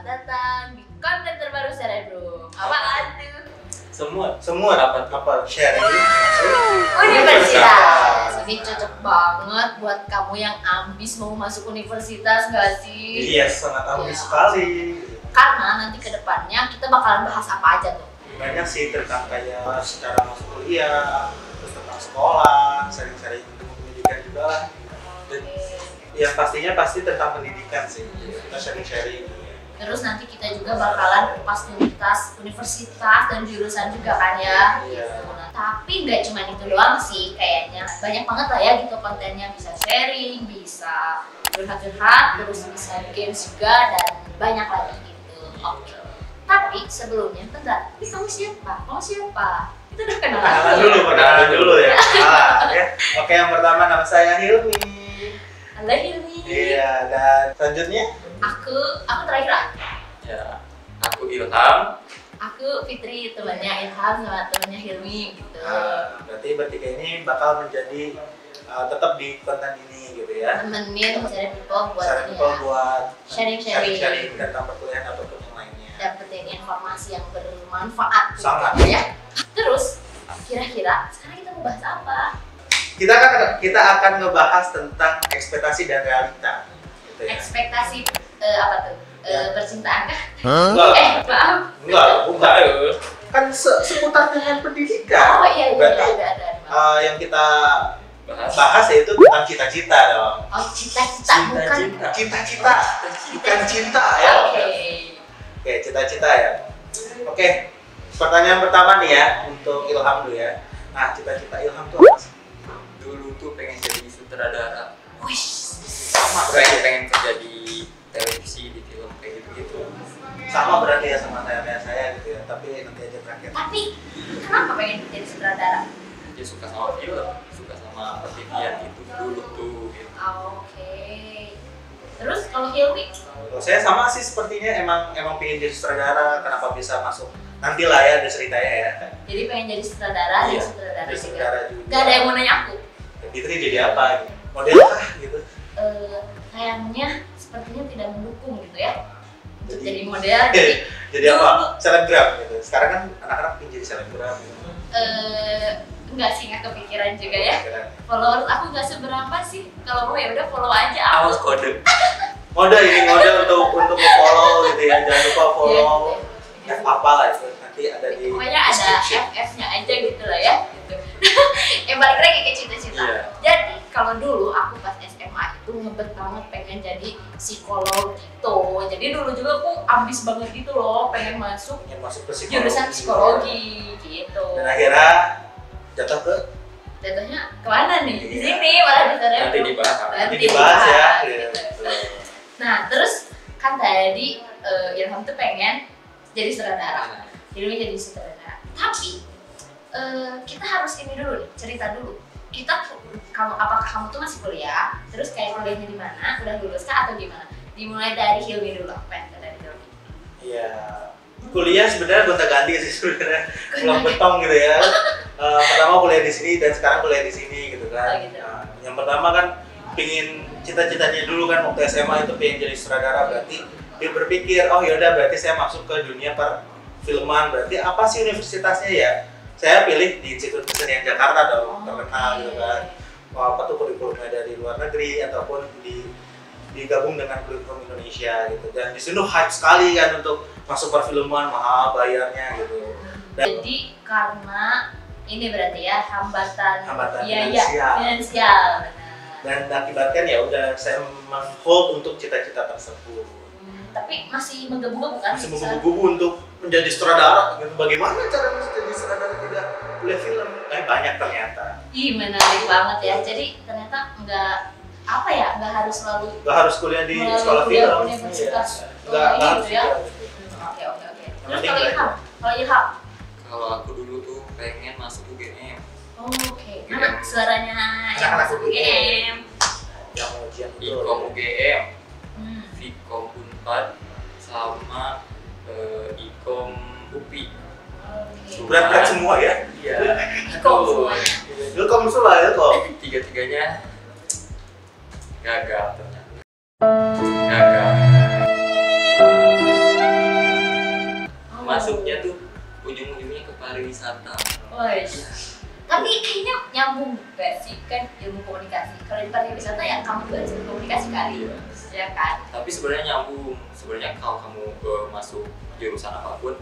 datang di konten terbaru Cerebrum. Apaan tuh? Semua apa sharing Universitas. Ini cocok banget buat kamu yang ambis mau masuk universitas nggak sih? Iya, sangat ambis sekali. Karena nanti ke depannya kita bakalan bahas apa aja tuh? Banyak sih tentang kayak secara masuk kuliah, terus tentang sekolah, sharing-sharing pendidikan juga lah. Dan yang pastinya pasti tentang pendidikan sih. Kita sharing-sharing. Terus nanti kita juga bakalan kupas tuntas universitas dan jurusan juga kan ya. Iya. Nah, tapi nggak cuma itu doang sih kayaknya. Banyak banget lah ya gitu kontennya, bisa sharing, bisa curhat-curhat, terus bisa games juga dan banyak lagi gitu. Oke. Tapi sebelumnya, bentar, ini kamu siapa? Kamu siapa? Itu udah Perkenalan dulu ya. Ya. Oke, yang pertama nama saya Hilmi. Halo Hilmi. Iya, dan selanjutnya Aku terakhir lah. Ya, aku Ilham. Aku Fitri, temannya Ilham sama temannya Hilmi gitu. Berarti bertiga ini bakal menjadi tetap di konten ini gitu ya. Temenin mencari people buat Sharing ini people ya. buat Sharing-sharing. tentang perkuliahan ataupun yang lainnya. Dapetin informasi yang bermanfaat Sangat. gitu ya. Terus kira-kira sekarang kita mau bahas apa? Kita akan ngebahas tentang ekspektasi dan realita. Gitu ya. Ekspektasi apa tuh? Ya. Percintaan kah? Enggak, Maaf. bukan. Kan seputar dengan pendidikan. Oh iya Berarti ada. yang kita bahas yaitu tentang cita-cita dong. Oh cita-cita bukan. Cita-cita, bukan cinta ya. Oke, cita-cita ya. Oke, pertanyaan pertama nih ya untuk Ilham dulu ya. Nah, cita-cita Ilham tuh apa sih? Dulu tuh pengen jadi sutradara. Wih, Sama berarti ya? Pengen kerja di televisi, di film kayak gitu-gitu. Sama berarti ya sama saya gitu ya. Tapi nanti aja terakhir. tapi kenapa pengen jadi sutradara? Dia suka sama film, suka sama pertivian itu dulu tuh. Gitu. Oke. Terus kalau Hilmi? Kalau saya sama sih sepertinya emang pengen jadi sutradara. Kenapa bisa masuk? Nantilah ya ada ceritanya ya. Jadi pengen jadi sutradara, Iya, jadi sutradara jadi juga. sutradara juga. Gak ada yang mau nanya aku. Fitri jadi apa? Gitu. Model kah gitu? Kayaknya sepertinya tidak mendukung gitu ya. Untuk Jadi- jadi model. Jadi apa? Selebgram gitu. Sekarang kan anak-anak pengen jadi selebgram gitu. Enggak sih, nggak kepikiran juga ya. Kira-kira. Followers aku nggak seberapa sih. Kalau mau ya udah follow aja Awas aku. kode. Mode untuk follow gitu ya. Jangan lupa follow. Iya. F apa lah itu nanti ada di Pokoknya ada description. FF-nya aja gitu lah ya. Gitu. Balik lagi ke cita-cita. Iya. Jadi kalau dulu aku pas SMA itu ngebet banget pengen jadi psikolog gitu. Jadi dulu juga aku ambis banget gitu loh, pengen masuk Ingin masuk ke psikologi. jurusan psikologi gitu. Dan akhirnya jatuh ke Jatuhnya kemana nih? Di Iya. sini malah di sana. Nanti dibahas. nanti dibahas ya. Gitu. Gitu. Nah terus kan tadi Ilham tuh pengen jadi sutradara. Hilmi jadi sutradara. Tapi kita harus ini dulu nih, cerita dulu. Apakah kamu tuh masih kuliah? Terus kayak kuliahnya di mana? Udah lulus kah atau gimana? Dimulai dari Hilmi dulu, apa yang dari Hilmi? Iya. Kuliah sebenarnya gonta-ganti sih sebenarnya. Pulang betong gitu ya. Pertama kuliah di sini dan sekarang kuliah di sini gitu kan. Oh, gitu. Nah, yang pertama kan pingin cita-citanya dulu kan waktu SMA itu pengen jadi sutradara, berarti dia berpikir oh yaudah berarti saya masuk ke dunia perfilman, berarti apa sih universitasnya ya? Saya pilih di Institut Kesenian Jakarta dong, terkenal gitu kan. Apa tuh kurikulumnya dari luar negeri ataupun digabung dengan kurikulum Indonesia gitu. Dan di sini hype sekali kan untuk masuk perfilman, mahal bayarnya gitu. Jadi karena ini berarti ya hambatan biaya finansial. Benar. Dan akibatkan ya udah saya hold untuk cita-cita tersebut. Tapi masih menggebu-gebu kan? Masih menggebu-gebu untuk menjadi sutradara gitu. Bagaimana cara menjadi sutradara tidak kuliah film? Banyak ternyata. Ih menarik banget ya. Jadi ternyata nggak harus selalu Gak harus kuliah di melalui sekolah kuliah film. universitas. Nggak harus gitu ya. juga. Oke. Yang Terus penting kalau belajar. Ilham? Kalau aku dulu tuh pengen masuk UGM. Oke. Mana suaranya yang Anak-anak masuk UGM? Yang mau ujian Ikom UGM, Hmm. Vkom Unpad, sama Ikom UPI. Oke. Berat-berat semua ya. Iya. Ikom semuanya. Ilkom semua Ilkom. Tiga-tiganya gagal ternyata. Gagal. masuknya tuh ujung-ujungnya ke pariwisata. Tapi kayaknya nyambung gak sih kan ilmu komunikasi. Kalau di pariwisata ya kamu juga bisa komunikasi kali, ya kan? Tapi sebenarnya nyambung. Sebenarnya kalau kamu masuk jurusan apapun,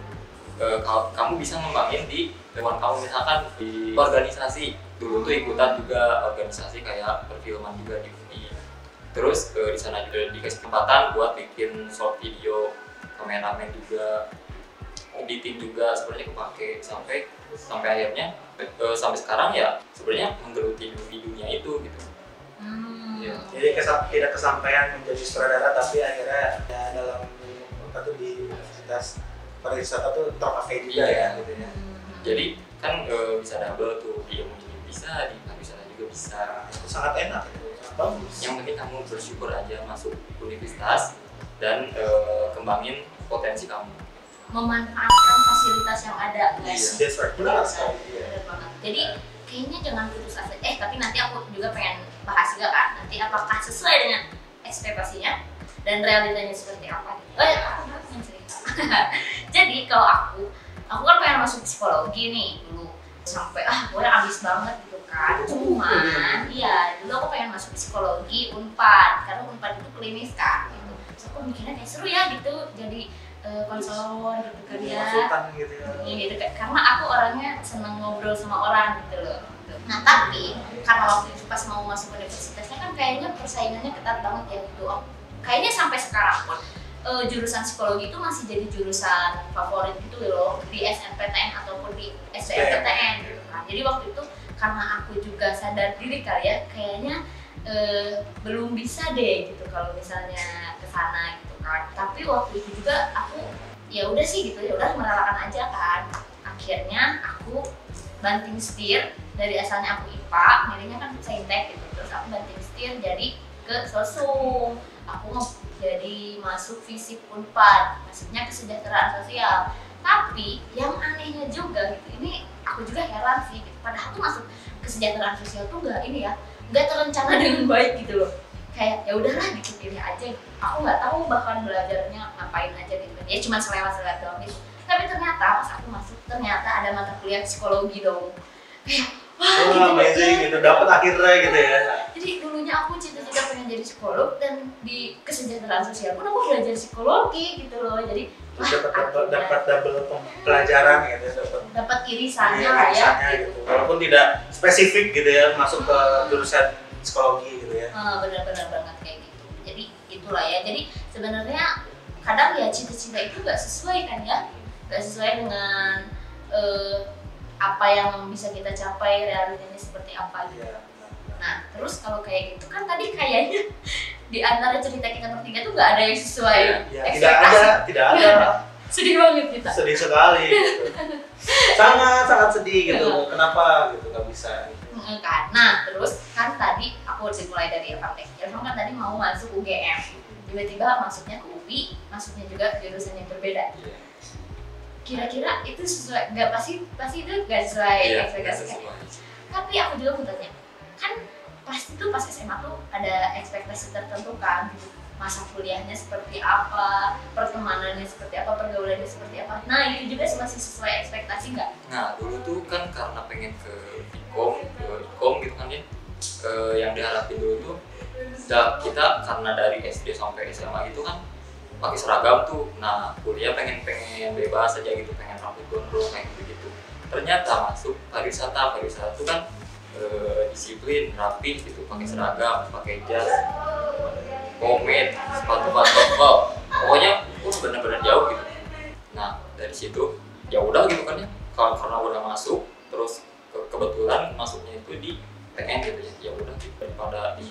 kamu bisa ngembangin di lingkungan kamu, misalkan di organisasi. Dulu tuh ikutan juga organisasi kayak perfilman juga di UI. Terus di sana juga dikasih kesempatan buat bikin short video, kameramen juga, editing juga sebenarnya kepake sampai akhirnya sampai sekarang ya sebenarnya menggeluti di dunia itu gitu. Ya. Jadi tidak kesampaian menjadi sutradara, tapi akhirnya ya dalam di Universitas Pariwisata tuh terpakai juga ya gitu ya. Jadi kan bisa double tuh, di ilmu juga bisa, di pariwisata juga bisa. Itu sangat enak, sangat bagus. Yang penting kamu bersyukur aja masuk universitas dan kembangin potensi kamu. Memanfaatkan fasilitas yang ada, guys. That's right. Benar sekali. Benar banget. Jadi kayaknya jangan putus asa. Tapi nanti aku juga pengen bahas juga kan. Nanti apakah sesuai dengan ekspektasinya dan realitanya seperti apa? Aku pengen cerita. Jadi kalau aku kan pengen masuk psikologi nih dulu. Sampai gue ambis banget gitu kan. Cuman iya dulu aku pengen masuk psikologi Unpad karena Unpad itu klinis kan. Gitu. Terus aku mikirnya kayak seru ya gitu jadi konselor gitu kan ya. Gitu ya. Gitu kan. Karena aku orangnya seneng ngobrol sama orang gitu loh. Nah tapi karena waktu itu pas mau masuk universitasnya kan kayaknya persaingannya ketat banget ya gitu. Kayaknya sampai sekarang pun jurusan psikologi itu masih jadi jurusan favorit gitu loh di SNPTN ataupun di SBMPTN gitu kan. Jadi waktu itu karena aku juga sadar diri kali ya kayaknya belum bisa deh gitu kalau misalnya ke sana gitu kan. Tapi waktu itu juga aku ya udah sih gitu, ya udah merelakan aja kan. Akhirnya aku banting setir dari asalnya aku IPA, milihnya kan saintek gitu. Terus aku banting setir jadi ke sosum. Aku jadi masuk fisip Unpad, maksudnya kesejahteraan sosial. Tapi yang anehnya juga gitu, ini aku juga heran sih. Gitu. Padahal tuh masuk kesejahteraan sosial tuh nggak terencana dengan baik gitu loh. Kayak ya udahlah gitu pilih aja. Aku nggak tahu bahkan belajarnya ngapain aja gitu. Ya cuma selewat doang gitu. Tapi ternyata pas aku masuk ternyata ada mata kuliah psikologi dong. Kayak wah amazing gitu, dapat akhirnya gitu ya. Jadi dulunya aku cita-cita pengen jadi psikolog dan di kesejahteraan sosial pun aku belajar psikologi gitu loh. Jadi dapat double pelajaran gitu, dapat irisannya lah ya. Gitu. Walaupun tidak spesifik gitu ya masuk ke jurusan psikologi gitu ya. Benar-benar banget kayak gitu. Jadi itulah ya. Jadi sebenarnya kadang ya cita-cita itu nggak sesuai kan ya, nggak sesuai dengan apa yang bisa kita capai, realitanya seperti apa gitu. Nah terus kalau kayak gitu kan tadi kayaknya di antara cerita kita bertiga tuh nggak ada yang sesuai ekspektasi. Tidak ada. Sedih banget kita. Sedih sekali. Gitu. sangat sedih gitu. Kenapa gitu nggak bisa? Gitu. Kan. Nah terus kan tadi aku udah mulai dari Irfan Tech. Irfan kan tadi mau masuk UGM, tiba-tiba masuknya ke UI, masuknya juga jurusan yang berbeda. Kira-kira itu sesuai nggak, pasti itu nggak sesuai ekspektasi kan? Tapi aku juga mau tanya, kan pasti tuh pas SMA tuh ada ekspektasi tertentu kan, masa kuliahnya seperti apa, pertemanannya seperti apa, pergaulannya seperti apa. Nah itu juga masih sesuai ekspektasi nggak? Nah dulu tuh kan karena pengen ke ikom gitu kan ya, yang diharapin dulu tuh kita karena dari SD sampai SMA gitu kan pakai seragam tuh. Nah kuliah pengen bebas aja gitu, pengen rambut gondrong kayak gitu. Ternyata masuk pariwisata tuh kan disiplin, rapi gitu, pakai seragam, pakai jas, pomade, sepatu pantofel, pokoknya benar-benar jauh gitu. Nah dari situ ya udah gitu kan ya, karena udah masuk, terus kebetulan masuknya itu di PN gitu ya udah gitu, daripada di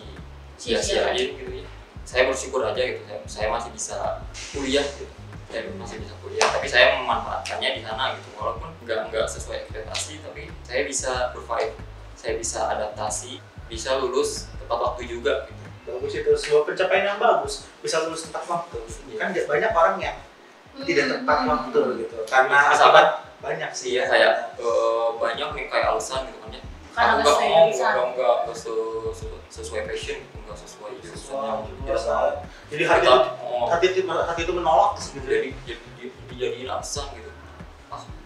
sia-siain gitu ya. Saya bersyukur aja gitu, saya masih bisa kuliah gitu, tapi saya memanfaatkannya di sana gitu, walaupun nggak sesuai ekspektasi, tapi saya bisa survive, saya bisa adaptasi, bisa lulus tepat waktu juga gitu. Bagus, itu sebuah pencapaian yang bagus, bisa lulus tepat waktu. Kan banyak orang yang tidak tepat waktu gitu, karena akibat banyak sih ya, kayak banyak nih kayak alasan gitu kan ya, karena nggak sesuai passion gitu, nggak sesuai jurusan yang jadi hati itu menolak gitu. Jadi dijadiin alasan gitu.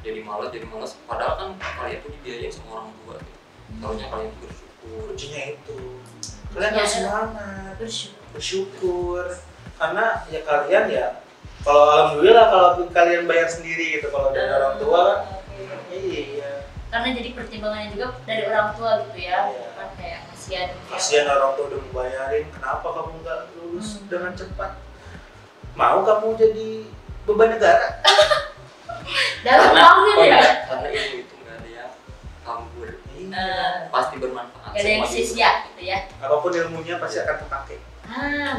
jadi malas padahal kan kalian tuh dibiayain sama orang tua gitu. Harusnya kalian tuh bersyukur. Kuncinya itu kalian harus semangat, bersyukur karena ya kalian ya kalau alhamdulillah kalau kalian bayar sendiri gitu, kalau dari orang tua kan iya karena jadi pertimbangannya juga dari orang tua gitu ya, Iya. kan kayak kasihan orang tua udah membayarin, kenapa kamu nggak lulus dengan cepat, mau kamu jadi beban negara. dalam banget ya. Karena ilmu itu nggak ada yang kabur, Iya. pasti bermanfaat. Gak ada yang semua sia-sia gitu ya. Apapun ilmunya pasti akan terpakai.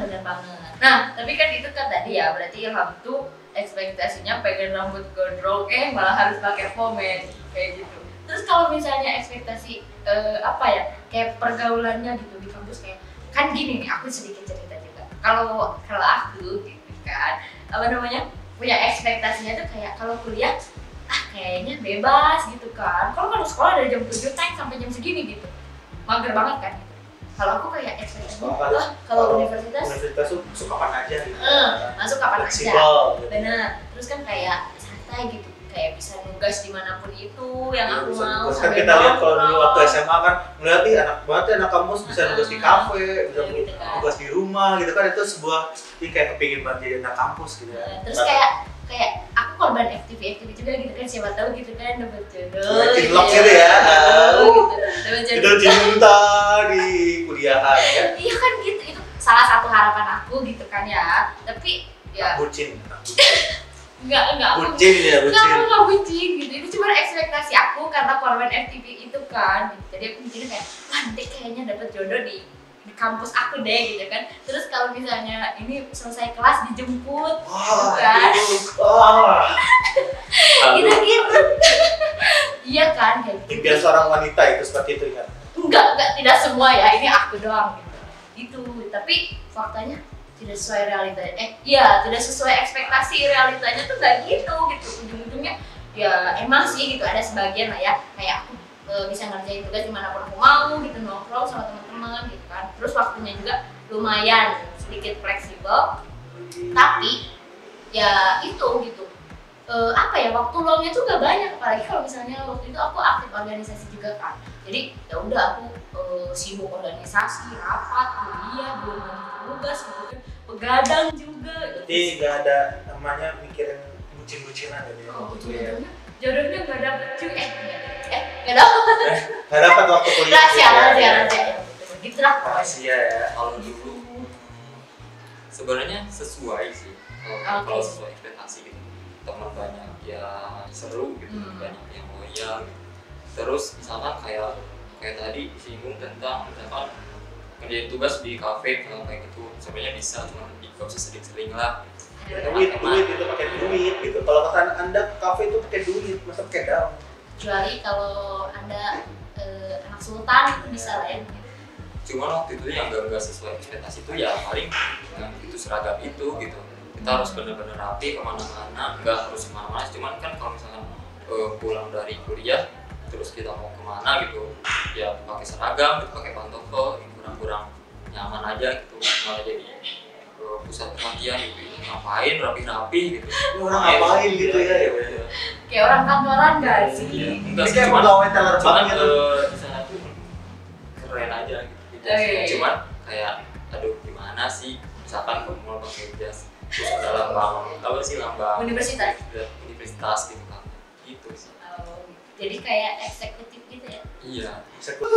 Bener banget. Nah, tapi kan itu kan tadi ya, berarti Ilham tuh ekspektasinya pengen rambut gondrong, malah harus pakai pomade kayak gitu. Terus kalau misalnya ekspektasi apa ya, kayak pergaulannya gitu di kampus kayak kan gini nih, aku sedikit cerita juga. Kalau aku gitu kan, apa namanya, punya ekspektasinya tuh kayak kalau kuliah kayaknya bebas gitu kan. Kalau sekolah dari jam 7 sampai jam segini gitu, mager banget kan. Kalau aku kayak ekspektasi, kalau universitas tuh masuk kapan aja gitu. Masuk kapan aja. Gitu. Bener. Terus kan kayak santai gitu, kayak bisa nugas dimanapun itu yang aku mau. Terus kan kita lihat kalau dulu waktu SMA kan ngeliat nih anak banget ya, anak kampus bisa nugas di kafe, bisa gitu kan. nugas di rumah gitu kan, itu sebuah kayak kepingin banget jadi anak kampus gitu ya. Terus kayak aku korban FTV juga gitu kan, siapa tahu gitu kan dapat jodoh. Cinlok gitu ya. Dapat Itu jodoh. cinta di kuliahan ya. Iya kan gitu, itu salah satu harapan aku gitu kan ya. Tapi ya Bucin. enggak aku Bucin ya, bucin. nggak bucin gitu, itu cuma ekspektasi aku karena korban FTV itu kan gitu. Jadi aku mikirnya kayak nanti kayaknya dapat jodoh di kampus aku deh gitu kan. Terus kalau misalnya ini selesai kelas dijemput gitu kan, gitu iya kan kayak gitu. Impian seorang wanita itu seperti itu kan. Enggak tidak semua ya, ini aku doang gitu. Tapi faktanya tidak sesuai realitanya. Tidak sesuai ekspektasi, realitanya tuh nggak gitu. Ujung-ujungnya ya emang sih gitu, ada sebagian lah ya, kayak aku bisa ngerjain tugas dimanapun aku mau gitu, nongkrong sama teman-teman gitu kan. Terus waktunya juga lumayan sedikit fleksibel, tapi ya itu gitu, waktu luangnya tuh gak banyak, apalagi kalau misalnya waktu itu aku aktif organisasi juga kan. Jadi ya udah aku sibuk organisasi, rapat, kuliah, belum tugas gitu kan, begadang juga gitu. Jadi nggak ada namanya mikirin bucin-bucinan gitu ya. Ujung-ujungnya jodohnya nggak dapet juga, nggak dapet. Nggak dapat waktu kuliah. Rahasia. Gitu lah. Rahasia ya. Kalau dulu sebenarnya sesuai sih. Kalau sesuai ekspektasi gitu, teman banyak ya seru gitu, banyak yang loyal gitu. Terus misalkan kayak tadi disinggung tentang misalkan kerjain tugas di kafe kayak gitu, sebenarnya bisa, cuma nggak usah sering-sering lah. Duit itu pakai duit gitu. Kalau kata Anda kafe itu pakai duit, masa pakai daun? Kecuali kalau Anda anak sultan itu bisa lah ya. Cuman waktu itu yang nggak sesuai ekspektasi itu ya paling yang itu seragam itu gitu. Kita harus benar-benar rapi kemana-mana, nggak harus kemana-mana. Cuman kan kalau misalkan pulang dari kuliah terus kita mau kemana gitu, ya pakai seragam, gitu, pakai pantofel, kurang-kurang nyaman aja gitu, malah jadi pusat perhatian gitu. Ngapain rapi-rapi gitu? Orang ngapain gitu ya? Kayak orang kantoran nggak sih? Enggak Ini sih, kayak cuman pegawai teller banget gitu. di sana tuh keren aja gitu. Cuman kayak aduh gimana sih, misalkan kamu mau pakai jas terus ada lambang Universitas gitu kan, gitu sih. Jadi kayak eksekutif gitu ya? Iya,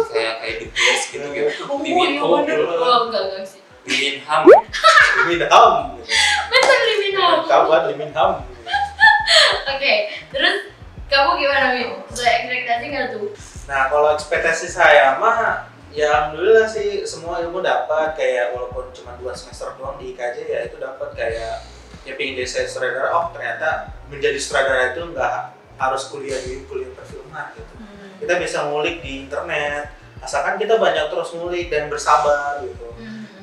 kayak di bos gitu. Liminham enggak sih. Liminham. Betul Liminham. Kawan Liminham. Oke, terus kamu gimana Min? Sesuai ekspektasi nggak tuh? Nah kalau ekspektasi saya mah ya alhamdulillah sih semua ilmu dapat, kayak walaupun cuma 2 semester doang di IKJ ya itu dapat, kayak ya pengen jadi sutradara, ternyata menjadi sutradara itu nggak harus kuliah perfilman gitu. Kita bisa ngulik di internet, asalkan kita banyak terus ngulik dan bersabar gitu.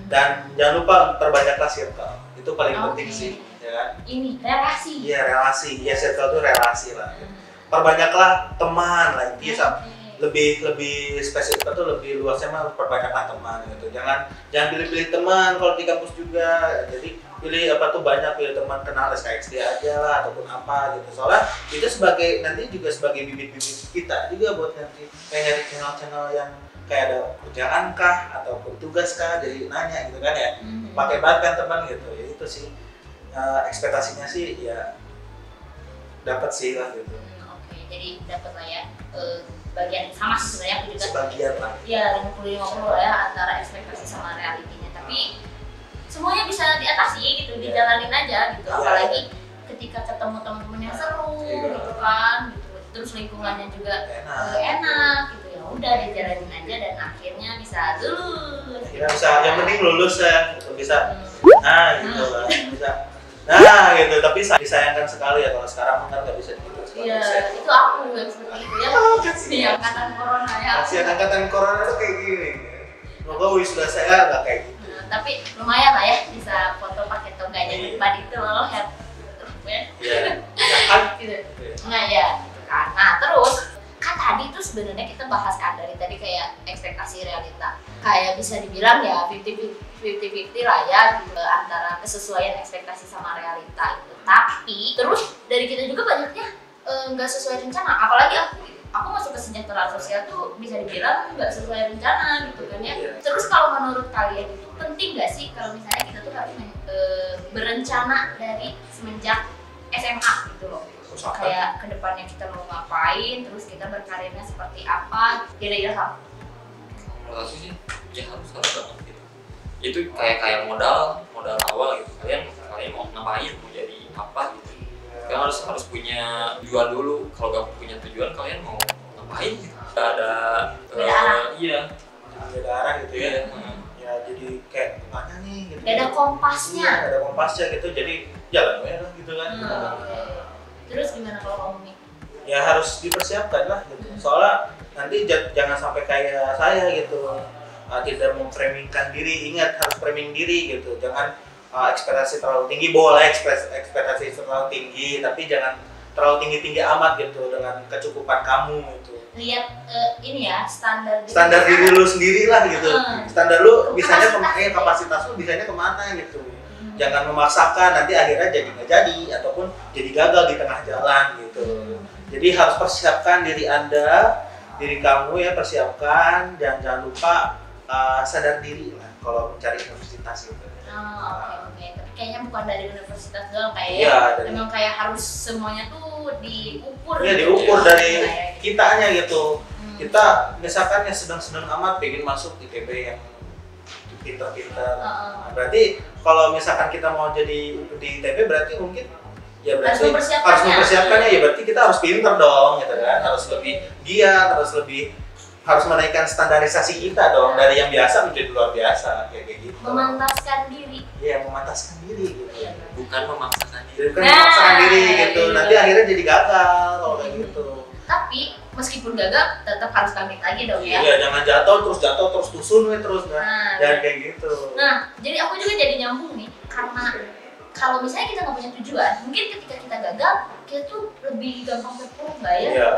Dan jangan lupa perbanyaklah circle, itu paling penting sih, ya kan? Ini relasi. Iya relasi, ya circle itu relasi lah. Perbanyaklah teman lah, intinya lebih spesifik itu lebih luasnya mah perbanyakkan teman gitu. Jangan pilih-pilih teman kalau di kampus juga. Jadi pilih banyak pilih teman kenal SKSD aja lah ataupun apa gitu. Soalnya itu nanti juga sebagai bibit-bibit kita juga buat nanti kayak nyari channel-channel yang kayak ada kerjaan kah ataupun tugas kah, jadi nanya gitu kan ya. Pakai banget kan teman gitu. Ya itu sih ekspektasinya sih ya dapat sih lah gitu. Oke, jadi dapat lah ya. Bagian sama sih sebenarnya aku juga sebagian lah ya 50-50 lah ya antara ekspektasi sama realitinya, tapi semuanya bisa diatasi gitu, dijalanin aja gitu, apalagi ketika ketemu teman-teman yang seru gitu kan gitu, terus lingkungannya juga enak gitu, ya udah dijalanin aja dan akhirnya bisa lulus ya, bisa yang penting lulus ya gitu, bisa gitu lah bisa gitu, tapi disayangkan sekali ya kalau sekarang kan nggak bisa gitu. Iya, itu aku yang seperti itu ya. Di angkatan corona ya. Masih angkatan corona tuh kayak gini. Semoga wisuda saya nggak kayak gitu. Tapi lumayan lah ya, bisa foto pakai toganya di depan itu loh, head. Iya. Kan? Gitu. Nah ya, gitu kan. Nah terus kan tadi tuh sebenarnya kita bahas kan dari tadi kayak ekspektasi realita. Kayak bisa dibilang ya 50-50 lah ya gitu, antara kesesuaian ekspektasi sama realita itu. Tapi terus dari kita juga banyaknya nggak sesuai rencana, apalagi aku masuk ke kesejahteraan sosial tuh bisa dibilang nggak sesuai rencana gitu kan ya. Terus kalau menurut kalian itu penting nggak sih kalau misalnya kita tuh harus berencana dari semenjak SMA gitu loh, kayak kedepannya kita mau ngapain, terus kita berkarirnya seperti apa, kira-kira sama? Menurut aku sih ya harus banget gitu. Itu kayak modal awal gitu, kalian mau ngapain, mau jadi apa gitu. Kalian harus punya tujuan dulu. Kalau gak punya tujuan, kalian mau ngapain gitu? Gak ada iya beda arah gitu ya. Ya jadi kayak mana nih gitu. Gak ada kompasnya. Iya, gak ada kompasnya gitu. Jadi jalan aja lah gitu kan. Terus gimana kalau kamu nih? Ya harus dipersiapkan lah gitu. Soalnya nanti jangan sampai kayak saya gitu. Tidak memframingkan diri. Ingat harus framing diri gitu. Jangan ekspektasi terlalu tinggi, boleh ekspektasi terlalu tinggi, tapi jangan terlalu tinggi amat gitu dengan kecukupan kamu gitu. Lihat ini ya standar diri lu sendiri lah gitu. Standar lu bisanya kapasitas lu bisanya kemana gitu. Jangan memaksakan, nanti akhirnya jadi nggak jadi ataupun jadi gagal di tengah jalan gitu. Jadi harus persiapkan diri kamu ya, persiapkan, jangan lupa sadar diri lah kalau mencari universitas gitu. Oke. Tapi kayaknya bukan dari universitas doang, kayak memang kayak harus semuanya tuh diukur. Iya, diukur dari kitanya gitu. Kita misalkan ya sedang amat pengen masuk ITB yang pintar-pintar. Berarti kalau misalkan kita mau jadi di ITB berarti mungkin ya berarti harus mempersiapkannya ya, berarti kita harus pintar dong gitu kan. Harus lebih giat, harus menaikkan standarisasi kita dong, dari yang biasa menjadi luar biasa kayak gitu. Memantaskan diri. Iya, memantaskan diri gitu. Bukan memaksakan diri. Gitu. Nanti akhirnya jadi gagal kalau kayak gitu. Tapi meskipun gagal tetap harus bangkit lagi dong ya. Iya, jangan jatuh terus tusun terus kan. Jangan kayak gitu. Nah, jadi aku juga jadi nyambung nih, karena kalau misalnya kita nggak punya tujuan, mungkin ketika kita gagal, kita tuh lebih gampang terpuruk nggak ya? Iya.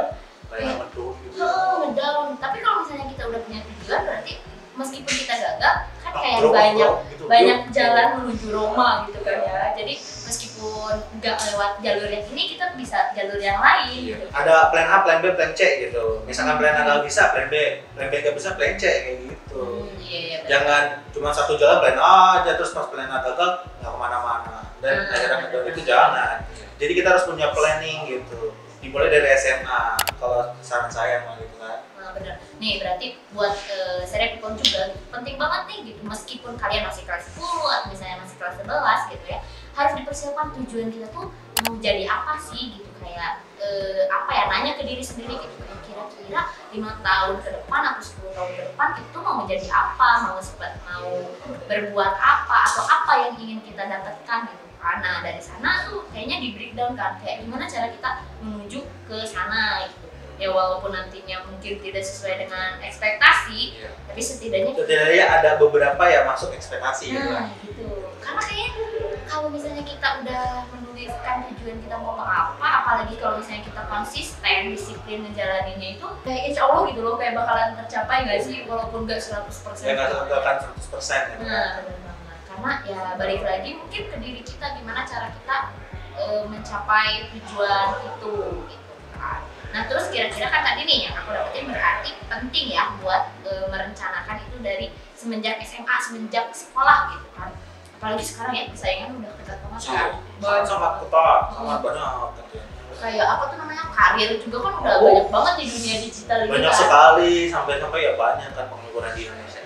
Kayak ngedon gitu. Ngedown. Tapi kalau misalnya kita udah punya tujuan, berarti meskipun kita gagal, kan kayak banyak jalan menuju Roma gitu kan ya. Jadi meskipun nggak lewat jalur yang ini, kita bisa jalur yang lain. Gitu. Ada plan A, plan B, plan C gitu. Misalkan plan A nggak bisa, plan B nggak bisa, plan C kayak gitu. Iya, jangan cuma satu jalan plan A aja, terus pas plan A gagal nggak kemana-mana. Dan akhirnya ngedon itu jangan. Jadi kita harus punya planning gitu. Dimulai dari SMA, kalau saran saya mah gitu kan. Nah bener, nih berarti buat seri people juga penting banget nih gitu, meskipun kalian masih kelas 10 atau misalnya masih kelas 11 gitu ya, harus dipersiapkan tujuan kita tuh mau jadi apa sih gitu, kayak apa ya, nanya ke diri sendiri gitu, kira-kira 5 tahun ke depan atau 10 tahun ke depan itu mau menjadi apa, mau berbuat apa, atau apa yang ingin kita dapatkan gitu. Nah dari sana tuh kayaknya di breakdown kan, kayak gimana cara kita menuju ke sana gitu. Ya walaupun nantinya mungkin tidak sesuai dengan ekspektasi, tapi setidaknya ada beberapa yang masuk ekspektasi gitu kan. Gitu. Karena kayaknya kalau misalnya kita udah menuliskan tujuan kita mau apa, apalagi kalau misalnya kita konsisten, disiplin ngejalaninnya itu kayak insya Allah gitu loh, kayak bakalan tercapai nggak sih, walaupun nggak 100%. Ya nggak akan 100% ya. Nah, benar banget. Karena ya balik lagi mungkin ke diri kita, gimana cara kita mencapai tujuan itu gitu kan. Nah terus kira-kira kan tadi nih yang aku dapetin berarti penting ya buat merencanakan itu dari semenjak SMA, semenjak sekolah gitu kan. Apalagi sekarang ya persaingan udah ketat banget kan. Sangat ketat, sangat banyak. Kayak apa tuh namanya, karir juga kan udah banyak banget di dunia digital ini. Banyak kan. sekali, sampai ya banyak kan pengangguran di Indonesia.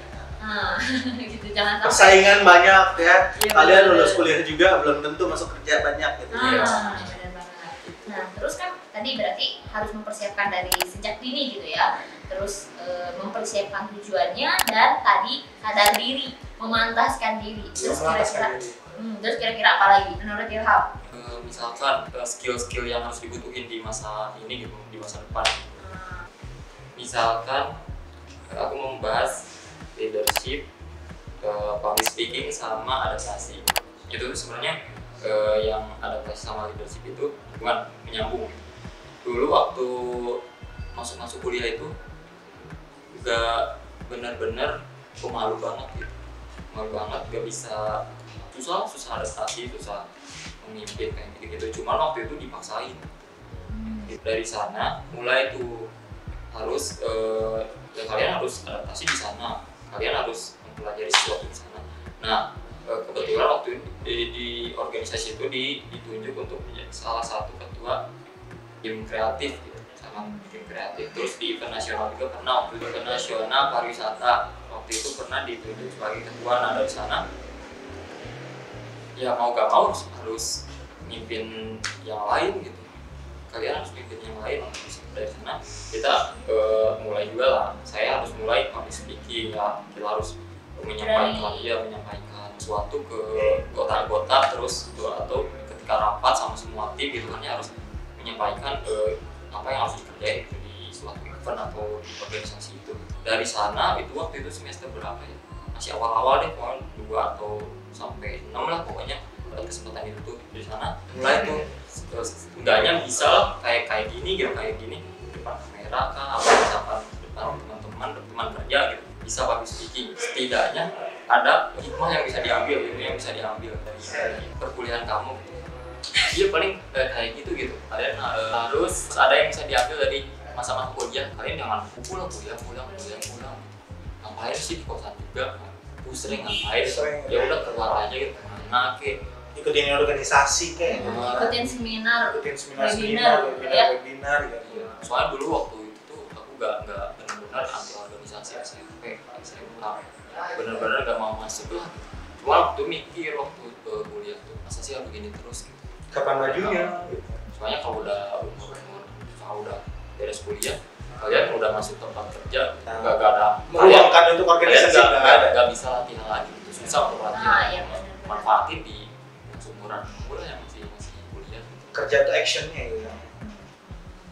Nah, gitu jangan sampai. Persaingan banyak ya. Iya, Kalian bener. lulus kuliah juga belum tentu masuk kerja banyak gitu. Benar banget. Nah, terus kan tadi berarti harus mempersiapkan dari sejak dini gitu ya. Terus mempersiapkan tujuannya dan tadi sadar diri, memantaskan diri. Terus kira-kira apa lagi menurut Ilham? Misalkan skill-skill yang harus dibutuhin di masa ini gitu, di masa depan. Misalkan aku mau membahas leadership, public speaking sama adaptasi. Itu sebenarnya yang adaptasi sama leadership itu bukan menyambung. Dulu waktu masuk kuliah itu gak benar-benar pemalu banget gitu, malu banget, gak bisa, susah adaptasi, susah memimpin kayak gitu. Cuman waktu itu dipaksain. Dari sana mulai tuh harus ya kalian harus adaptasi di sana, kalian harus mempelajari sesuatu di sana. Nah kebetulan waktu di organisasi itu ditunjuk untuk menjadi salah satu ketua tim kreatif gitu, sama tim kreatif. Terus di event nasional juga pernah, waktu event nasional pariwisata waktu itu pernah ditunjuk sebagai ketua. Nah dari sana ya mau gak mau harus mimpin yang lain gitu, kalian harus mimpin yang lain. Dari sana kita mulai juga lah, saya harus mulai public speaking ya, kita harus menyampaikan sesuatu ke anggota terus atau ketika rapat sama semua tim gitu kan, ya harus menyampaikan apa yang harus dikerjain gitu di suatu event atau di organisasi itu. Dari sana itu waktu itu semester berapa ya, masih awal-awal deh, pokoknya 2 atau sampai 6 lah pokoknya pada kesempatan itu tuh. Dari sana mulai tuh setidaknya bisa lah kayak gini gitu, kayak gini depan kamera kah, apa misalkan depan teman kerja gitu, bisa public speaking. Setidaknya ada hikmah yang bisa diambil, yang bisa diambil dari perkuliahan kamu. Iya paling kayak gitu. Kalian harus ada yang bisa diambil dari masa-masa kuliah. Kalian jangan pulang. Ngapain sih di kosan juga? Sering ngapain? Ya udah keluar aja gitu, kemana ke? Ikutin organisasi kayak. Ikutin seminar, webinar gitu. Soalnya dulu waktu itu aku gak benar-benar anti organisasi SMP, SMA. Benar-benar gak mau masuk lah. Cuma waktu mikir waktu kuliah tuh masa sih harus begini terus gitu. Kapan majunya? Soalnya kalau udah umur udah beres kuliah, kalian udah masuk tempat kerja, nggak ada meluangkan untuk organisasi, nggak bisa latihan lagi, itu susah untuk latihan. Ya, manfaatin di umuran yang masih kuliah. Kerja tuh actionnya gitu.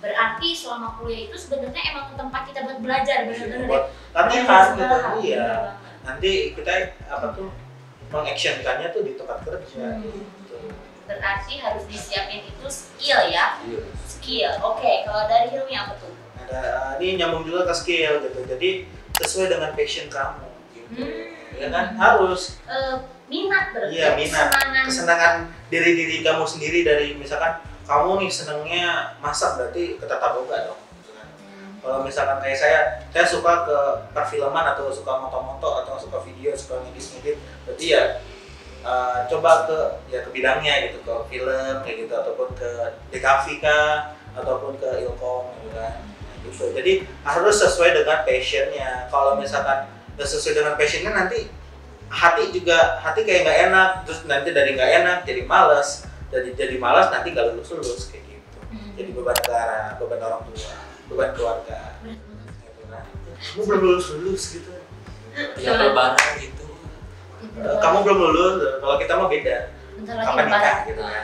Berarti selama kuliah itu sebenarnya emang tempat kita buat belajar benar-benar ya. Latihan gitu, iya. Nanti kita mengactionkannya tuh di tempat kerja. Berarti harus disiapin itu skill ya. Skill. Oke, kalau dari Hilmi apa tuh? Ini nyambung juga ke skill gitu. Jadi sesuai dengan passion kamu gitu. Ya kan harus minat berarti. Iya, minat. Kesenangan diri kamu sendiri. Dari misalkan kamu nih senangnya masak, berarti ke tata boga dong. Kalau misalkan kayak saya suka ke perfilman atau suka moto-moto atau suka video, suka ngedit, berarti ya coba ke bidangnya gitu, ke film kayak gitu, ataupun ke DKV kah, ataupun ke Ilkom gitu kan. Gitu. Jadi harus sesuai dengan passionnya. Kalau misalkan nggak sesuai dengan passionnya, nanti hati kayak nggak enak, terus nanti dari nggak enak jadi malas, jadi malas nanti nggak lulus kayak gitu. Jadi beban negara, beban orang tua, beban keluarga. Gitu kan. Kamu belum lulus gitu. Ya lebaran gitu. Kamu belum lulus, kalau kita mah beda. Bentar lagi Kapan nikah lebaran. gitu kan.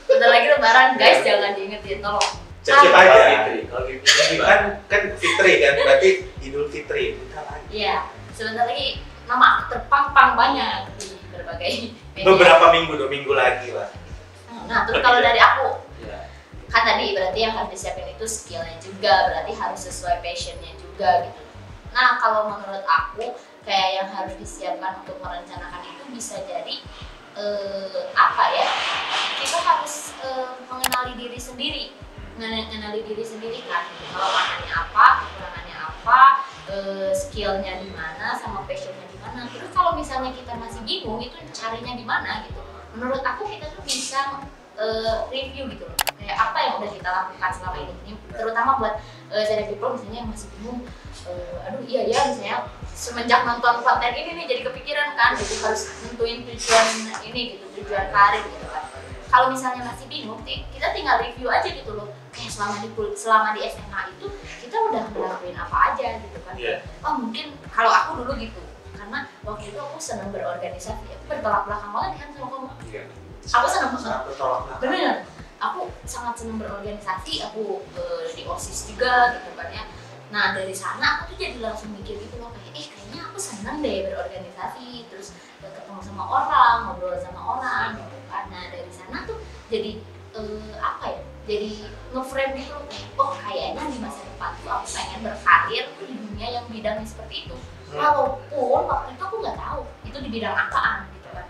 Bentar lagi lebaran guys, jangan diingetin tolong. Cek aja. Kalau gitu kan Fitri kan, berarti Idul Fitri. Bentar lagi. Iya, sebentar lagi nama aku terpampang banyak di berbagai berbagai media. Beberapa minggu, 2 minggu lagi lah. Nah, terus kalau dari aku, Ya. kan tadi berarti yang harus disiapin itu skillnya juga, berarti harus sesuai passionnya juga gitu. Nah, kalau menurut aku kayak yang harus disiapkan untuk merencanakan itu bisa jadi apa ya? Kita harus mengenali diri sendiri, mengenali diri sendiri kan. Kalau maknanya apa, kekurangannya apa, skillnya di mana, sama passionnya di mana. Terus kalau misalnya kita masih bingung itu carinya di mana gitu. Menurut aku kita tuh bisa review gitu loh, kayak apa yang udah kita lakukan selama ini terutama buat saya people misalnya yang masih bingung, aduh iya ya misalnya semenjak nonton konten ini nih jadi kepikiran kan, jadi harus nentuin tujuan ini gitu, tujuan karir gitu kan. Kalau misalnya masih bingung, kita tinggal review aja gitu loh, kayak selama di SMA itu kita udah ngelakuin apa aja gitu kan. Oh mungkin kalau aku dulu gitu, karena waktu itu aku senang berorganisasi, aku bertolak belakang banget kan sama kamu. Aku senang banget, bener. Aku sangat senang berorganisasi, aku di OSIS juga gitu kan ya. Nah dari sana aku tuh jadi langsung mikir gitu loh, kayak kayaknya aku senang deh berorganisasi, terus ketemu sama orang, ngobrol sama orang gitu kan. Nah dari sana tuh jadi apa ya, jadi nge-frame gitu loh, oh kayaknya di masa depan tuh aku pengen berkarir di dunia yang bidangnya seperti itu. Walaupun waktu itu aku nggak tahu itu di bidang apaan gitu kan,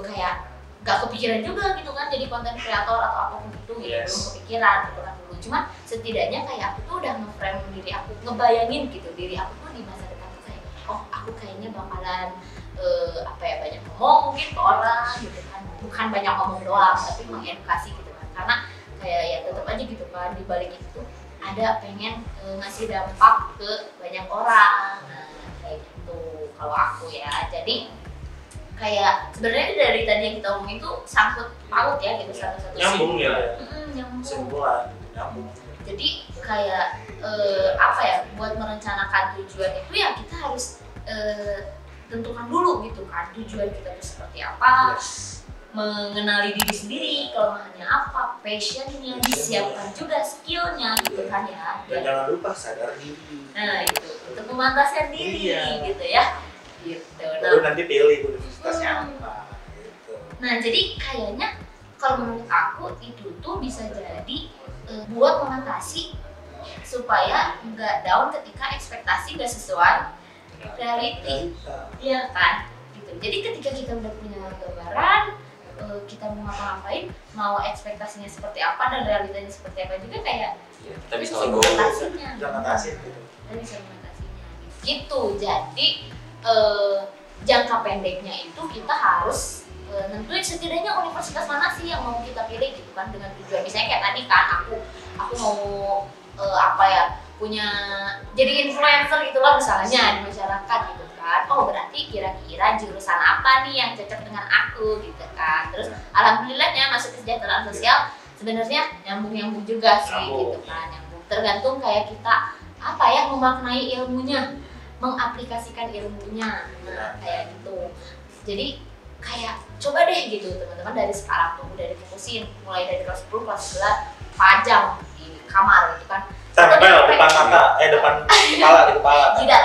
kayak gak kepikiran juga gitu kan jadi konten kreator atau apapun itu gitu, belum kepikiran gitu kan dulu. Cuma setidaknya kayak aku tuh udah nge-frame diri aku, ngebayangin gitu diri aku tuh di masa depan tuh kayak, oh aku kayaknya bakalan apa ya, banyak ngomong mungkin ke orang gitu kan, bukan banyak ngomong doang tapi mengedukasi gitu kan, karena kayak ya tetap aja gitu kan di balik itu ada pengen ngasih dampak ke banyak orang. Nah kayak gitu kalau aku ya. Jadi kayak sebenarnya dari tadi yang kita omongin itu sangkut paut ya gitu, satu-satu nyambung ya. Nyambung. Simpulan nyambung. Jadi kayak apa ya, buat merencanakan tujuan itu ya kita harus tentukan dulu gitu kan tujuan kita itu seperti apa, mengenali diri sendiri, kelemahannya apa, passionnya, disiapkan juga skillnya gitu kan ya. Dan jangan lupa sadar diri. Nah itu untuk memantaskan diri gitu ya. Gitu. Baru nanti pilih universitasnya apa gitu. Nah jadi kayaknya kalau menurut aku itu tuh bisa jadi buat mengatasi supaya nggak down ketika ekspektasi nggak sesuai reality, iya kan? Gitu. Jadi ketika kita udah punya gambaran, kita mau ngapa-ngapain, mau ekspektasinya seperti apa dan realitanya seperti apa juga kayak kita bisa mengatasinya. Gitu. Kita bisa mengatasinya. Gitu. Jadi jangka pendeknya itu kita harus nentuin setidaknya universitas mana sih yang mau kita pilih gitu kan, dengan tujuan misalnya kayak tadi kan aku mau apa ya, punya jadi influencer gitulah misalnya di masyarakat gitu kan. Oh berarti kira-kira jurusan apa nih yang cocok dengan aku gitu kan. Terus alhamdulillahnya masuk kesejahteraan sosial sebenarnya nyambung juga sih gitu kan, nyambung. Tergantung kayak kita apa ya, memaknai ilmunya, mengaplikasikan ilmunya, nah kayak gitu. Jadi kayak coba deh gitu teman-teman dari sekarang tuh udah difokusin mulai dari kelas 10, kelas 11 pajang di kamar gitu kan. Tempel depan mata, depan kepala, di kepala. Tidak.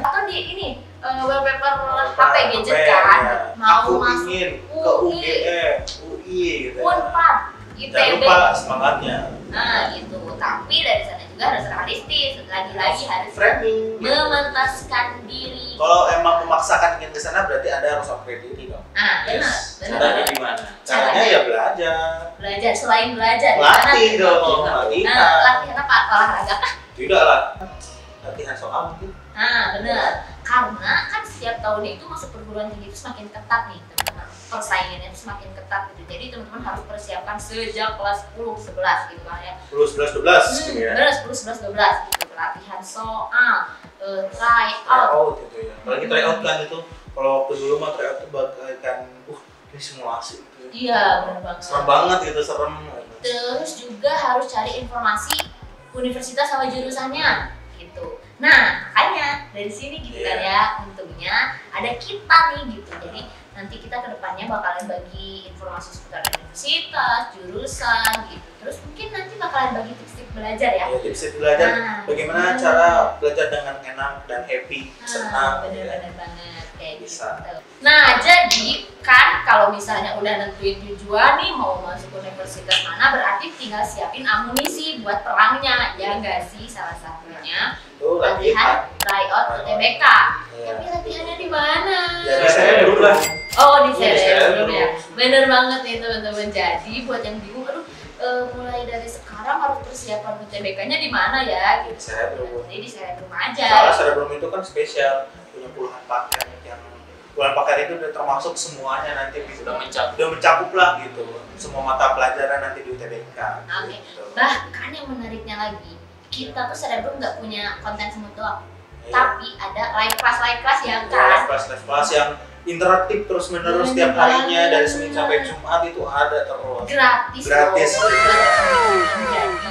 Atau di ini wallpaper HP gadget kan. Ya. Mau Aku masuk ingin ke UGM, UI gitu. Unpad, Jangan ITB. lupa semangatnya. Nah gitu. Tapi dari sana juga harus realistis. Lagi-lagi harus Framing. mementaskan diri. Kalau emang memaksakan ingin ke sana berarti ada harus upgrade diri dong. Nah benar. Caranya gimana? Caranya ya belajar. Belajar, selain belajar Latih di sana dong, juga. latihan. Nah, latihan apa? Olahraga kah? Tidak lah. Latihan soal mungkin. Nah benar, karena kan setiap tahunnya itu masuk perguruan tinggi itu semakin ketat nih teman-teman, persaingannya itu semakin ketat gitu. Jadi teman-teman harus persiapkan sejak kelas 10, 11 gitu kan ya. 10, 11, 12 gitu ya. Benar, 10, 11, 12 gitu. Latihan soal, try out. Gitu ya. Apalagi try out kan itu, kalau waktu dulu mah try out itu bagaikan ini simulasi gitu. Iya benar banget. Serem banget gitu, serem. Terus juga harus cari informasi universitas sama jurusannya gitu. Nah makanya dari sini gitu kan ya, untungnya ada kita nih gitu. Jadi nanti kita kedepannya bakalan bagi informasi seputar universitas, jurusan gitu. Terus mungkin nanti bakalan bagi tips-tips belajar ya. Tips belajar, bagaimana cara belajar dengan enak dan happy, senang. Bener-bener banget. kayak Bisa. gitu. Nah, jadi kan kalau misalnya udah nentuin tujuan nih mau masuk universitas mana, berarti tinggal siapin amunisi buat perangnya, ya nggak sih? Salah satunya Tuh latihan tryout UTBK. Iya. Tapi latihannya di mana? Jadi saya berubah. Oh, di Iya, Cerebrum Cerebrum. ya. Bener banget nih teman-teman. Jadi buat yang bingung, aduh mulai dari sekarang harus persiapan UTBK-nya di mana ya? Gitu. Cerebrum. Jadi di Cerebrum aja. Soalnya Cerebrum itu kan spesial, punya puluhan paket yang puluhan paket itu udah termasuk semuanya nanti Udah mencakup. udah mencakup lah gitu semua mata pelajaran nanti di UTBK. Oke. Gitu. Bahkan yang menariknya lagi, kita tuh Cerebrum nggak punya konten semut doang, Iya. tapi ada live class ya Ada kan? kelas-kelas yang interaktif terus menerus setiap harinya dari Senin sampai Jumat itu ada terus. Gratis. Gratis. loh. Jadi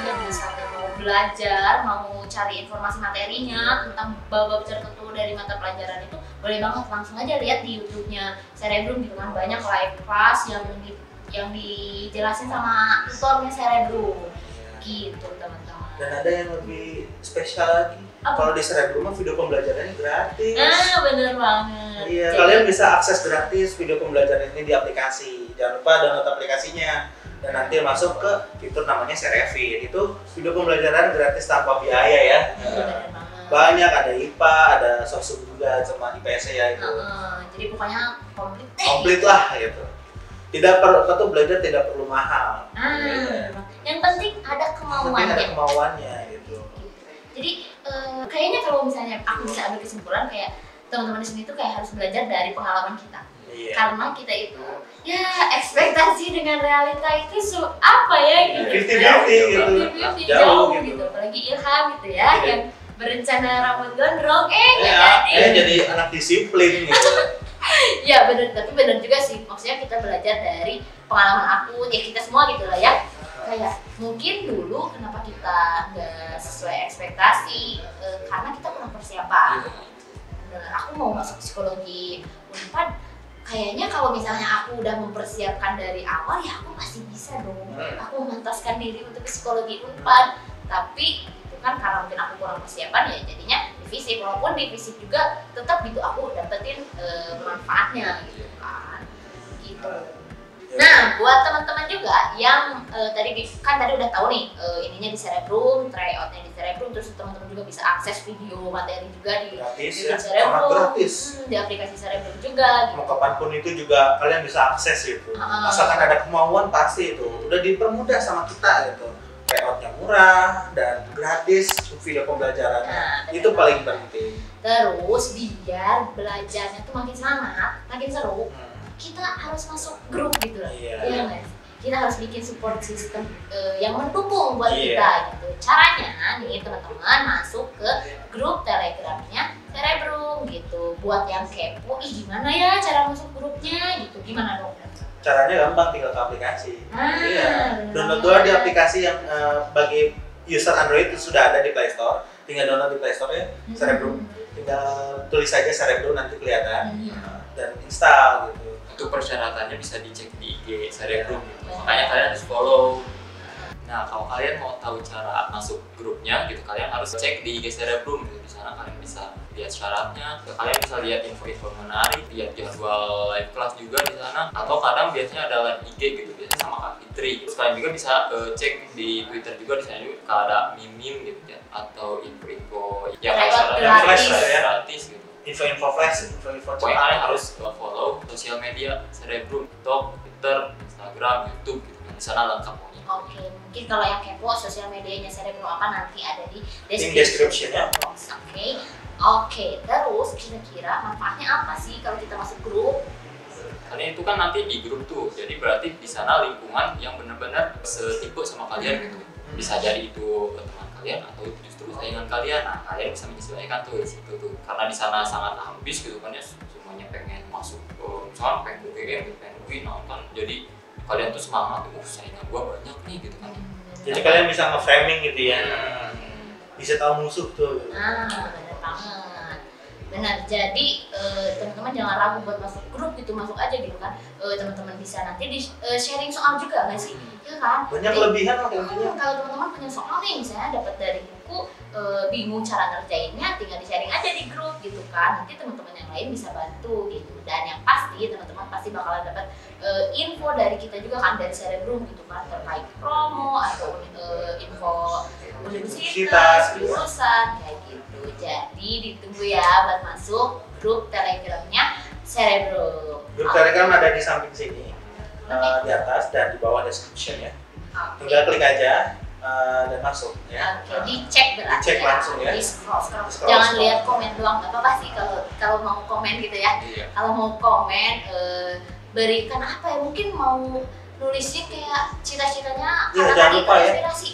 yang misalnya mau belajar, mau cari informasi materinya tentang bab-bab tertentu dari mata pelajaran itu, boleh banget langsung aja lihat di YouTube-nya Cerebrum gitu kan, banyak live class yang dijelasin sama tutornya Cerebrum gitu teman-teman. Dan ada yang lebih spesial lagi. Apa? Kalau di Cerebrum mah video pembelajarannya gratis. Nah, bener banget. Iya, Jadi, kalian bisa akses gratis video pembelajaran ini di aplikasi. Jangan lupa download aplikasinya dan nanti masuk ke fitur namanya Serevit. Itu video pembelajaran gratis tanpa biaya ya. bener banget. Banyak, ada IPA, ada sosum juga sama IPS ya itu. Jadi pokoknya komplit deh. Komplit lah gitu. Tidak perlu belajar tidak perlu mahal. Yang penting ada Tapi ada kemauannya. kemauannya gitu. Jadi kayaknya kalau misalnya aku bisa ambil kesimpulan kayak teman-teman di sini tuh kayak harus belajar dari pengalaman kita. Iya. Karena kita itu ya ekspektasi dengan realita itu apa ya gitu. 50-50 gitu. 50-50 Jauh jauh gitu. gitu. Apalagi Ilham gitu ya Iya. yang berencana rambut gondrong nggak Ya, jadi. jadi anak disiplin gitu. Ya bener, tapi bener juga sih. Maksudnya kita belajar dari pengalaman aku, ya kita semua gitu lah ya. Kayak mungkin dulu kenapa kita nggak sesuai ekspektasi karena kita kurang persiapan. Bener, aku mau masuk psikologi Unpad, kayaknya kalau misalnya aku udah mempersiapkan dari awal ya aku pasti bisa dong. Aku memantaskan diri untuk psikologi Unpad, tapi itu kan karena mungkin aku kurang persiapan ya jadinya di fisik, walaupun di fisik juga tetap gitu aku dapetin manfaatnya gitu kan. Gitu. Nah, buat teman-teman juga yang tadi udah tahu nih ininya di Cerebrum, tryoutnya di Cerebrum, terus teman-teman juga bisa akses video materi juga di Gratis YouTube ya, Cerebrum, sangat gratis. di aplikasi Cerebrum juga. Gitu. Mau kapanpun itu juga kalian bisa akses gitu. Asalkan ada kemauan pasti itu udah dipermudah sama kita gitu. Layoutnya murah dan gratis video pembelajarannya. Nah, Itu benar paling banget. penting. Terus biar belajarnya tuh makin semangat, makin seru, kita harus masuk grup gitu loh. Iya. Iya nggak sih? Kita harus bikin support system yang mendukung buat Iya. kita gitu. Caranya nih teman-teman masuk ke grup Telegramnya Cerebrum gitu. Buat yang kepo, ih gimana ya cara masuk grupnya gitu. Gimana dong? Caranya gampang, tinggal ke aplikasi. Iya. bener Download banget. doang di aplikasi yang bagi user Android itu sudah ada di Play Store. Tinggal download di Play Store ya, Cerebrum. Tinggal tulis saja Cerebrum nanti kelihatan dan install gitu. Untuk persyaratannya bisa dicek di IG Cerebrum gitu. Makanya kalian harus follow. Nah, kalau kalian mau tahu cara masuk grupnya gitu, kalian harus cek di IG Cerebrum gitu. Di sana kalian bisa lihat syaratnya, kalian bisa lihat info-info menarik, lihat jadwal live class juga di sana. Atau kadang biasanya ada live IG gitu, biasanya sama Kak Fitri. Terus kalian juga bisa cek di Twitter juga, di sana juga kalau ada meme gitu ya, atau info-info yang Gratis. gratis gitu. Info-info flash, info-info Pokoknya cepat. kalian harus follow sosial media Cerebrum, TikTok, Twitter, Instagram, YouTube gitu. Di sana lengkap pokoknya. Oke, mungkin kalau yang kepo sosial medianya Cerebrum apa nanti ada di Description description ya. box. Oke, terus kira-kira manfaatnya apa sih kalau kita masuk grup? Karena itu kan nanti di grup tuh, jadi berarti di sana lingkungan yang benar-benar setipe sama kalian gitu. Bisa jadi itu teman kalian atau justru saingan kalian. Nah, kalian bisa menyesuaikan tuh di situ tuh. Karena di sana sangat ambis gitu kan ya, semuanya pengen masuk misalkan pengen UGM, pengen UI nonton. Jadi kalian tuh semangat, saingan gua banyak nih gitu kan. Jadi kalian bisa nge-framing gitu ya. Bisa tahu musuh tuh. Nah, benar banget. Benar. Jadi teman-teman teman-teman jangan ragu buat masuk grup gitu, masuk aja gitu kan. Teman-teman bisa nanti di sharing soal juga nggak sih, ya kan? Banyak kelebihan lah intinya. Kalau teman-teman punya soal nih, misalnya dapat dari buku, bingung cara ngerjainnya, tinggal di sharing aja di grup gitu kan. Nanti teman-teman yang lain bisa bantu gitu. Dan yang pasti teman-teman pasti bakalan dapat info dari kita juga kan, dari Cerebrum gitu kan, terkait promo atau info universitas, jurusan kayak gitu. Jadi ditunggu ya buat masuk grup Telegramnya Cerebrum. Grup Telegram ada di samping sini, di atas dan di bawah description ya. Tinggal klik aja dan masuk ya. Oke, dicek berarti. Dicek langsung ya. Di scroll. Jangan lihat komen doang, nggak apa-apa sih kalau mau komen gitu ya. Kalau mau komen, berikan apa ya? Mungkin mau nulisnya kayak cita-citanya, ya, jangan lupa ya. Inspirasi.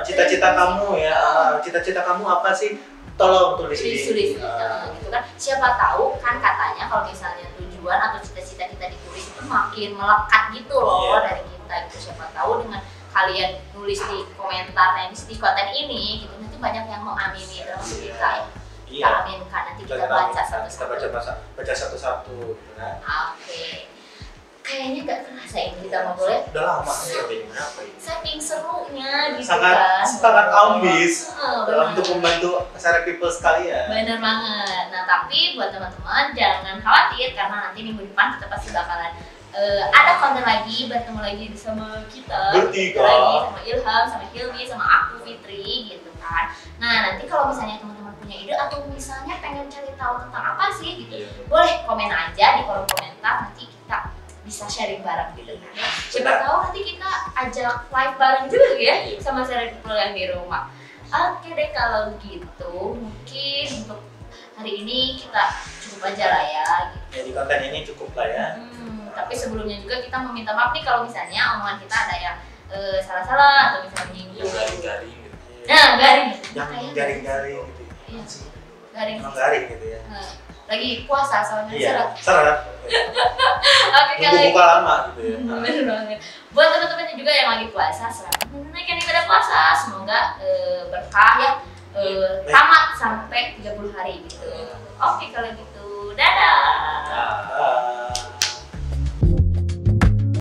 Cita-cita kamu ya. Cita-cita kamu apa sih? Tolong tulis gitu kan. Siapa tahu kan katanya kalau misalnya tujuan atau cita-cita kita ditulis itu makin melekat gitu loh dari kita gitu. Siapa tahu dengan kalian nulis di komentar di konten ini gitu, nanti banyak yang mau amini termasuk kita ya. Kita aminkan, nanti kita baca satu-satu. Kita baca satu-satu gitu kan. Oke. Kayaknya gak terasa ini kita ngobrolnya. Udah lama nih, berapa ini? Saking serunya gitu sangat ambis dalam bener. untuk membantu masyarakat people sekalian. Bener banget. Nah tapi buat teman-teman jangan khawatir karena nanti minggu depan kita pasti bakalan ada konten lagi, bertemu lagi sama kita bertiga lagi, sama Ilham, sama Hilmi, sama aku Fitri gitu kan. Nah nanti kalau misalnya teman-teman punya ide atau misalnya pengen cari tahu tentang apa sih gitu, boleh komen aja di kolom komentar, nanti kita bisa sharing bareng gitu kan. Siapa tahu nanti kita ajak live bareng juga ya sama Cerebrum yang di rumah. Oke deh kalau gitu, mungkin untuk hari ini kita cukup aja lah ya gitu. Jadi konten ini cukup lah ya. Tapi sebelumnya juga kita meminta maaf nih kalau misalnya omongan kita ada yang salah-salah atau misalnya menyinggung. Garing-garing gitu. Nah, garing. Yang garing-garing gitu. Iya. Garing. Emang garing gitu ya. Lagi puasa soalnya seret. Oke, kalau buka lama gitu ya. Bener banget. Buat teman-teman juga yang lagi puasa, selamat menunaikan ibadah puasa. Semoga berkah ya, tamat sampai 30 hari gitu. Oke kalau gitu, dadah.